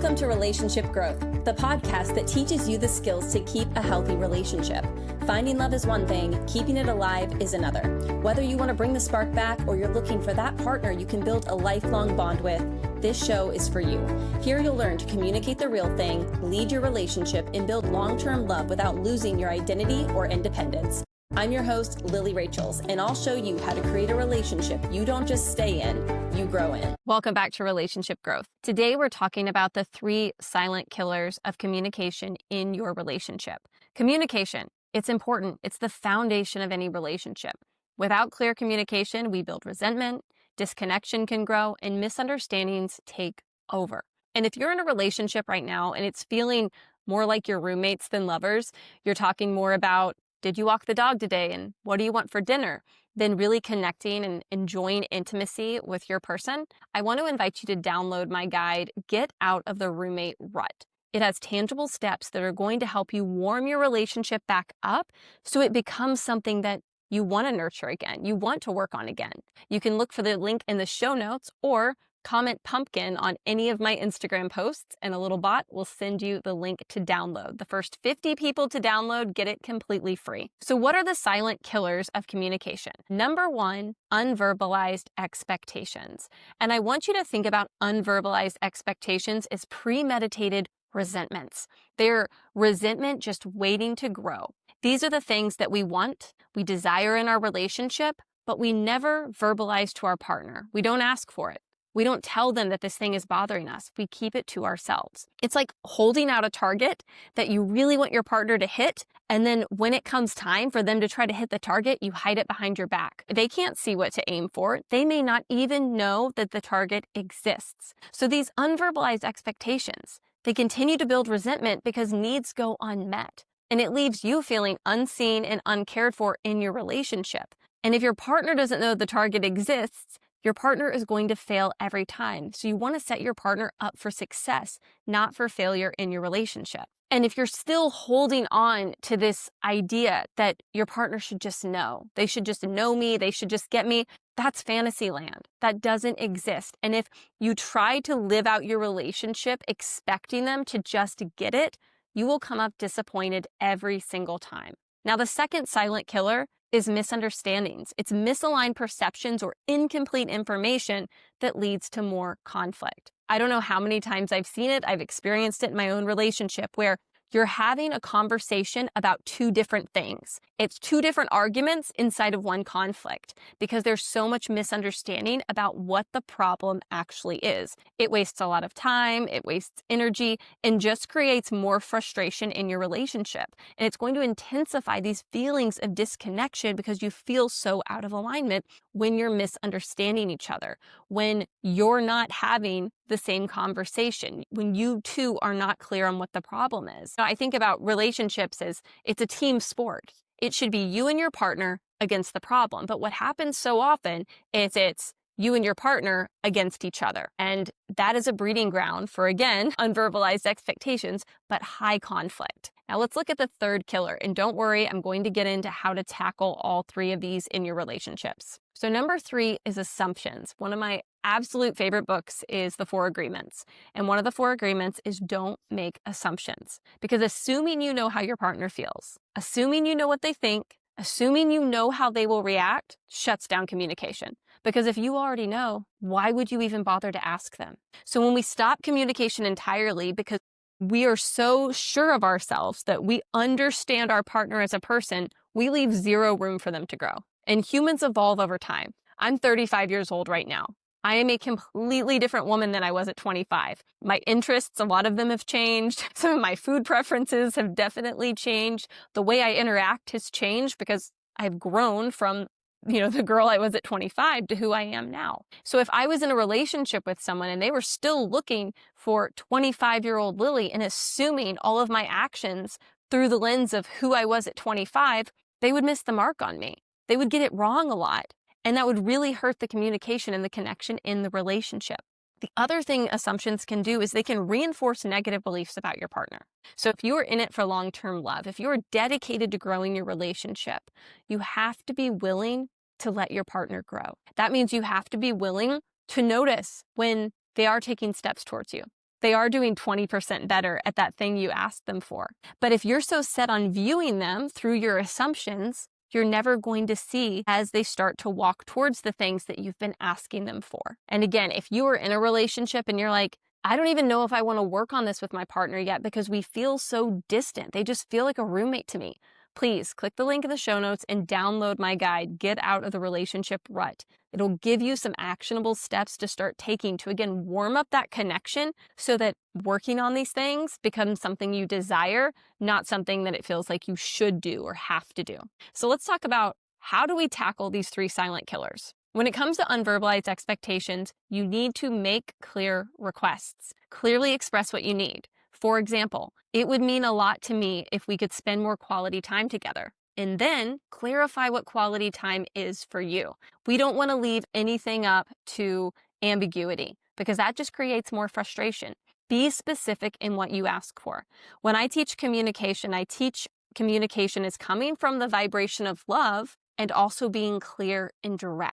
Welcome to Relationship Growth, the podcast that teaches you the skills to keep a healthy relationship. Finding love is one thing, keeping it alive is another. Whether you want to bring the spark back or you're looking for that partner you can build a lifelong bond with, this show is for you. Here you'll learn to communicate the real thing, lead your relationship, and build long-term love without losing your identity or independence. I'm your host, Lilly Rachels, and I'll show you how to create a relationship you don't just stay in, you grow in. Welcome back to Relationship Growth. Today, we're talking about the 3 silent killers of communication in your relationship. Communication, it's important. It's the foundation of any relationship. Without clear communication, we build resentment, disconnection can grow, and misunderstandings take over. And if you're in a relationship right now and it's feeling more like your roommates than lovers, you're talking more about, did you walk the dog today? And what do you want for dinner? Then really connecting and enjoying intimacy with your person, I want to invite you to download my guide, Get Out of the Roommate Rut. It has tangible steps that are going to help you warm your relationship back up so it becomes something that you want to nurture again, you want to work on again. You can look for the link in the show notes or comment pumpkin on any of my Instagram posts and a little bot will send you the link to download. The first 50 people to download get it completely free. So what are the silent killers of communication? Number 1, unverbalized expectations. And I want you to think about unverbalized expectations as premeditated resentments. They're resentment just waiting to grow. These are the things that we want, we desire in our relationship, but we never verbalize to our partner. We don't ask for it. We don't tell them that this thing is bothering us. We keep it to ourselves. It's like holding out a target that you really want your partner to hit, and then when it comes time for them to try to hit the target, you hide it behind your back. They can't see what to aim for. They may not even know that the target exists. So these unverbalized expectations, they continue to build resentment because needs go unmet. And it leaves you feeling unseen and uncared for in your relationship. And if your partner doesn't know the target exists, your partner is going to fail every time. So you want to set your partner up for success, not for failure in your relationship. And if you're still holding on to this idea that your partner should just know, they should just know me, they should just get me, that's fantasy land. That doesn't exist. And if you try to live out your relationship expecting them to just get it, you will come up disappointed every single time. Now, the second silent killer is misunderstandings. It's misaligned perceptions or incomplete information that leads to more conflict. I don't know how many times I've seen it. I've experienced it in my own relationship where you're having a conversation about 2 different things. It's 2 different arguments inside of one conflict because there's so much misunderstanding about what the problem actually is. It wastes a lot of time, it wastes energy, and just creates more frustration in your relationship. And it's going to intensify these feelings of disconnection because you feel so out of alignment when you're misunderstanding each other, when you're not having the same conversation, when you two are not clear on what the problem is. Now, I think about relationships as it's a team sport. It should be you and your partner against the problem. But what happens so often is it's you and your partner against each other. And that is a breeding ground for, again, unverbalized expectations, but high conflict. Now let's look at the third killer. And don't worry, I'm going to get into how to tackle all 3 of these in your relationships. So number 3 is assumptions. One of my absolute favorite books is The 4 Agreements. And one of the 4 agreements is don't make assumptions. Because assuming you know how your partner feels, assuming you know what they think, assuming you know how they will react, shuts down communication. Because if you already know, why would you even bother to ask them? So when we stop communication entirely because we are so sure of ourselves that we understand our partner as a person, we leave 0 room for them to grow. And humans evolve over time. I'm 35 years old right now. I am a completely different woman than I was at 25. My interests, a lot of them have changed. Some of my food preferences have definitely changed. The way I interact has changed because I've grown from, the girl I was at 25 to who I am now. So if I was in a relationship with someone and they were still looking for 25-year-old Lilly and assuming all of my actions through the lens of who I was at 25, they would miss the mark on me. They would get it wrong a lot. And that would really hurt the communication and the connection in the relationship. The other thing assumptions can do is they can reinforce negative beliefs about your partner. So if you are in it for long-term love, if you are dedicated to growing your relationship, you have to be willing to let your partner grow. That means you have to be willing to notice when they are taking steps towards you. they are doing 20% better at that thing you asked them for. But if you're so set on viewing them through your assumptions, you're never going to see as they start to walk towards the things that you've been asking them for. And again, if you are in a relationship and you're like, I don't even know if I want to work on this with my partner yet because we feel so distant. They just feel like a roommate to me. Please click the link in the show notes and download my guide, Get Out of the Relationship Rut. It'll give you some actionable steps to start taking to, again, warm up that connection so that working on these things becomes something you desire, not something that it feels like you should do or have to do. So let's talk about how do we tackle these 3 silent killers? When it comes to unverbalized expectations, you need to make clear requests. Clearly express what you need. For example, it would mean a lot to me if we could spend more quality time together. And then clarify what quality time is for you. We don't want to leave anything up to ambiguity because that just creates more frustration. Be specific in what you ask for. When I teach communication is coming from the vibration of love and also being clear and direct.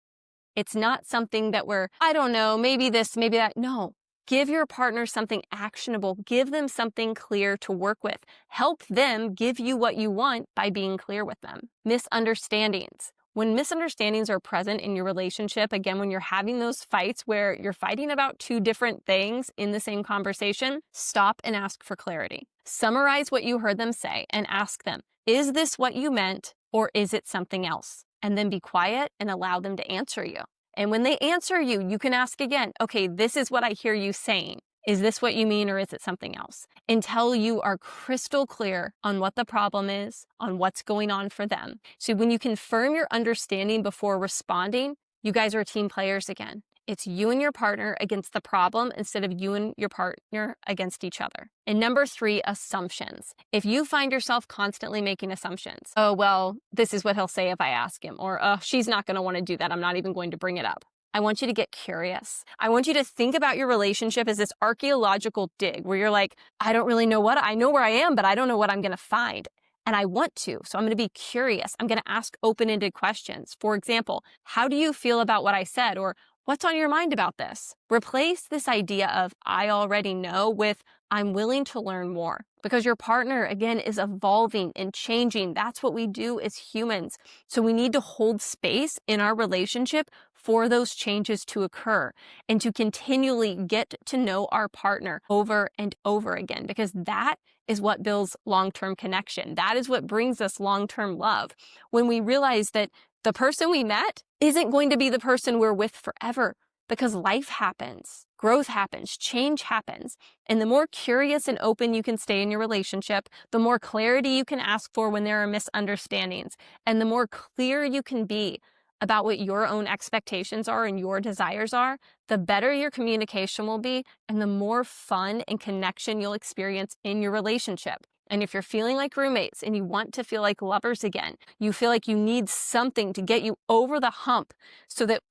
It's not something that I don't know, maybe this, maybe that. No. Give your partner something actionable. Give them something clear to work with. Help them give you what you want by being clear with them. Misunderstandings. When misunderstandings are present in your relationship, again, when you're having those fights where you're fighting about 2 different things in the same conversation, stop and ask for clarity. Summarize what you heard them say and ask them, is this what you meant or is it something else? And then be quiet and allow them to answer you. And when they answer you, you can ask again, okay, this is what I hear you saying. Is this what you mean or is it something else? Until you are crystal clear on what the problem is, on what's going on for them. So when you confirm your understanding before responding, you guys are team players again. It's you and your partner against the problem instead of you and your partner against each other. And number 3, assumptions. If you find yourself constantly making assumptions, oh, well, this is what he'll say if I ask him, or she's not going to want to do that. I'm not even going to bring it up. I want you to get curious. I want you to think about your relationship as this archaeological dig where you're like, I don't really know I know where I am, but I don't know what I'm going to find. And I want to, so I'm going to be curious. I'm going to ask open-ended questions. For example, how do you feel about what I said? Or what's on your mind about this? Replace this idea of I already know with I'm willing to learn more, because your partner, again, is evolving and changing. That's what we do as humans. So we need to hold space in our relationship for those changes to occur and to continually get to know our partner over and over again, because that is what builds long-term connection. That is what brings us long-term love. When we realize that the person we met isn't going to be the person we're with forever, because life happens, growth happens, change happens. And the more curious and open you can stay in your relationship, the more clarity you can ask for when there are misunderstandings, and the more clear you can be about what your own expectations are and your desires are, the better your communication will be and the more fun and connection you'll experience in your relationship. And if you're feeling like roommates and you want to feel like lovers again, you feel like you need something to get you over the hump so that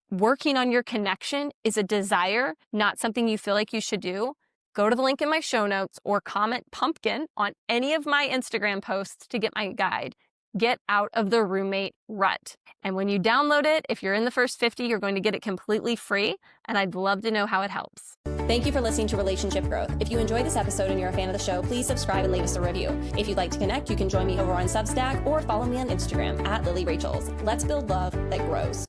working on your connection is a desire, not something you feel like you should do, go to the link in my show notes or comment pumpkin on any of my Instagram posts to get my guide, Get Out of the Roommate Rut. And when you download it, if you're in the first 50, you're going to get it completely free. And I'd love to know how it helps. Thank you for listening to Relationship Growth. If you enjoyed this episode and you're a fan of the show, please subscribe and leave us a review. If you'd like to connect, you can join me over on Substack or follow me on Instagram @LillyRachels. Let's build love that grows.